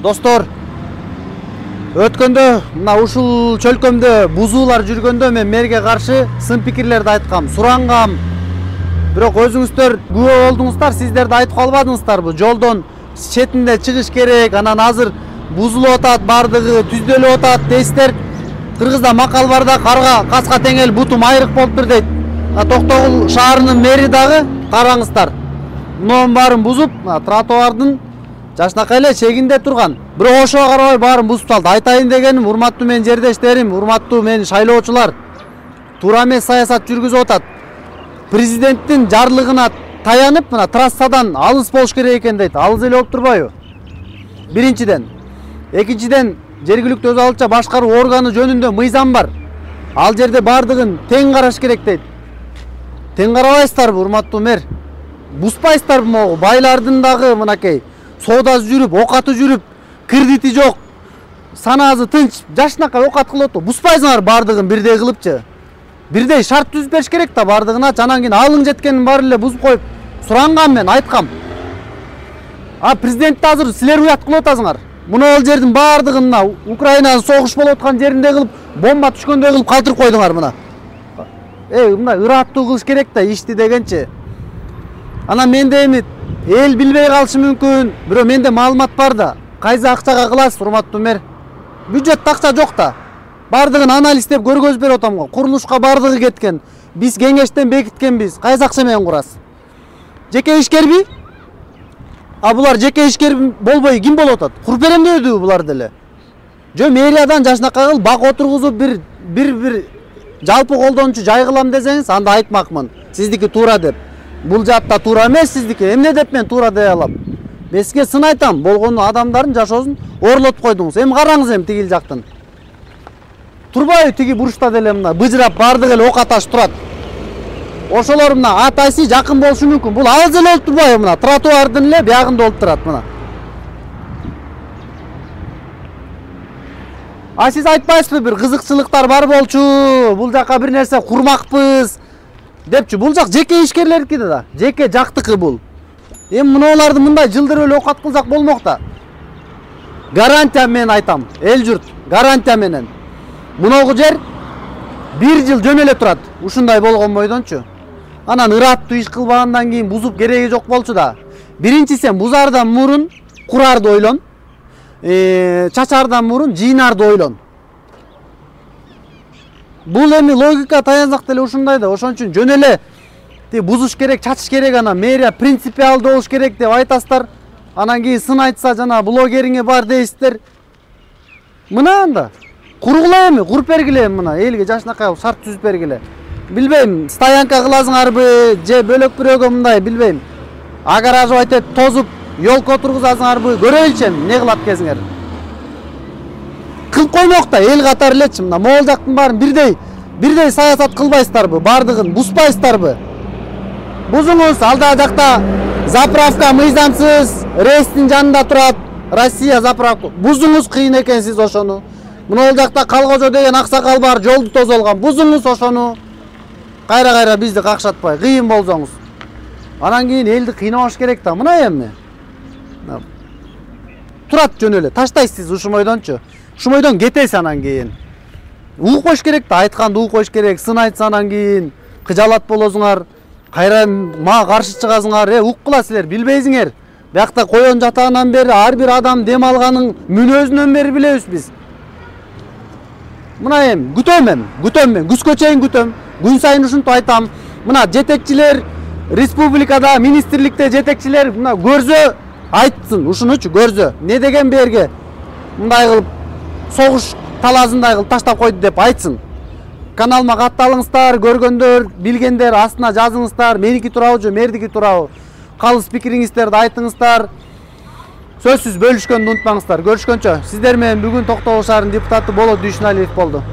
Достор, өткөндө мына ушул чөлкөмдө бузуулар жүргөндө мен мэрге каршы сын пикирлерди айткам, сурангам. Бирок өзүңүздөр күбө болдуңуздар, сиздер да айтып калбадыңыздарбы? Жолдон четинде чыгыш керек, анан азыр бузулуп атат, бардыгы түздөлүп атат дейсиздер. Кыргызда макал бар да, карга каска тең эл бутум айрык болуптур дейт. Токтогул шаарынын мэри дагы караңыздар. Мунун баарын бузуп, тротуардын жашнакай эле чегинде турган. Бирок ошого карабай баарын бузуп салды. Айтайын дегеним, урматтуу менин жердештерим, урматтуу менин шайлоочулар, туура эмес саясат жүргүзүп атат. Президенттин жарлыгына таянып, мына трассадан алыс болуш керек экен дейт. Алыс эле болуп турбайбы? Биринчиден. Экинчиден, жергиликтүү өз алча башкаруу органы жөнүндө мыйзам бар. Ал жерде бардыгын тең караш керек дейт. Тең карабайсыздарбы, урматтуу мэр? Буспайсыздарбы могу? Байлардын дагы мынакей соодасы жүрүп, окаты жүрүп, кредити жок, санаазы тынч, жашнакай окат кылып атып, буспайсыңар бардыгын бирдей кылыпчы. Бирдей шарт түзүп бериш керек да бардыгына, анан кийин алың жеткенин баары эле бузуп коюп, сурангам мен, айткам. Президентти азыр силер уят кылып атасыңар. Мына жердин бардыгын мына Украинанын согуш болуп аткан жеринде кылып, бомба түшкөндөй кылып калтырып койдуңар мына. Мына ыраттуу кылыш керек да ишти дегенчи. Анан менде эми эл билбей калышы мүмкүн, бирок менде маалымат бар да. Кайсы акчага кыласыз, урматтуу мэр? Бюджетте акча жок да. Бардыгын анализдеп көргөзүп берип атам го. Курулушка бардыгы кеткен. Биз кеңештен бекиткенбиз. Кайсы акча менен курасыз? Жеке ишкерби? Булар жеке ишкер болбой ким болуп атат? Куруп берем дебедиби булар деле? Жо мэриядан жашнакай кылып бак отургузуп бир жалпы колдончу жай кылам десеңиз, анда айтмакмын. Сиздики туура деп. Бул жаатта туура эмес сиздики. Эмне деп мен туура дей алам? Мен сизге сын айтам, болгону адамдардын жашоосун ooрлотуп койдуңуз. Эми караңыз эми тигил жактан. Турбайбы тиги бурчта деле мына быжырап бардык эле ока таш турат. Ошолор мына атайсы жакын болушу мүмкүн. Бул алыс эле болуп турбайбы мына тротуардын эле биягында болуп турат мына. Сиз айтпайсызбы бир кызыкчылыктар бар болчу, бул жака бир нерсе курмакпыз депчи. Бул жак жеке ишкерлердики да, жеке жактыкы бул. Эми мыналарды мындай жылдырып эле окат кылсак болмок да. Гарантия менен айтам, эл журт, гарантия менен. Муногу жер 1 жыл жөн эле турат, ушундай болгон бойдончу. Анан ыраттуу иш кылбагандан кийин бузуп кереги жок болчу да. Биринчи сен бузардан мурун курарды ойлон. Чачардан мурун жыйнарды ойлон. Бул эми логика таянсак деле ушундай да. Ошон үчүн жөн эле бузуш керек, чачыш керек, анан мэрия принципиалдуу болуш керек деп айтасыздар. Анан кийин сын айтса жана блогериңе бар дейсиздер. Мына анда кургула эми, куруп бергиле мына элге жашнакай шарт түзүп бергиле. Билбейм, стоянка кыласыңарбы, же бөлөк бирөөгө мындай билбейм. Агаражып айтып тозуп, ёлко тургузасыңарбы, көрөйүнчү эми эмне кылат экенсиңер. Кылып коймок да эл катары элечи, мына могул жактын баарын бирдей саясат кылбайсыздарбы, бардыгын бузбайсыздарбы? Бузуңуз, алда жакта заправка мыйзамсыз, рейстин жанында турат, Россия заправка. Бузуңуз, кыйын экен сиз ошону. Мына жакта Калгожо деген аксакал бар, жолду тозолгон. Бузуңуз ошону. Кайра бизди какшатпай, кыйын болсоңуз. Анан кийин элди кыйнабаш керек да, мына эми. Турат жөн эле, таштайсыз ушул мойдончу. Ушул мойдон кетесиз анан кийин. Угуп коюш керек да, айтканды угуп коюш керек. Сын айтса анан кийин кыжалат болосуңар. Кайра мага каршы чыгасыңар, уккула силер билбейсиңер. Биякта коен жатагандан бери ар бир адам дем алганын мүнөзүнөн бери билебиз биз. Мына эми күтөм мен, күзгө чейин күтөм. Күн сайын ушинтип айтам. Мына жетекчилер республикада, министрликте жетекчилер мына көрсө айтсын, ушунучу көрсө. Не деген берге мындай кылып согуш талаасындай кылып таштап койду деп айтсын. Каналыма катталыңыздар, көргөндөр, билгендер астына жазыңыздар. Меники туурабы же мэрдики туурабы? Калыс пикириңиздерди айтыңыздар. Сөзсүз бөлүшкөндү унутпаңыздар. Көрүшкөнчө. Сиздер менен бүгүн Токтогул шаарынын депутаты Болот Дүйшүналиев болду.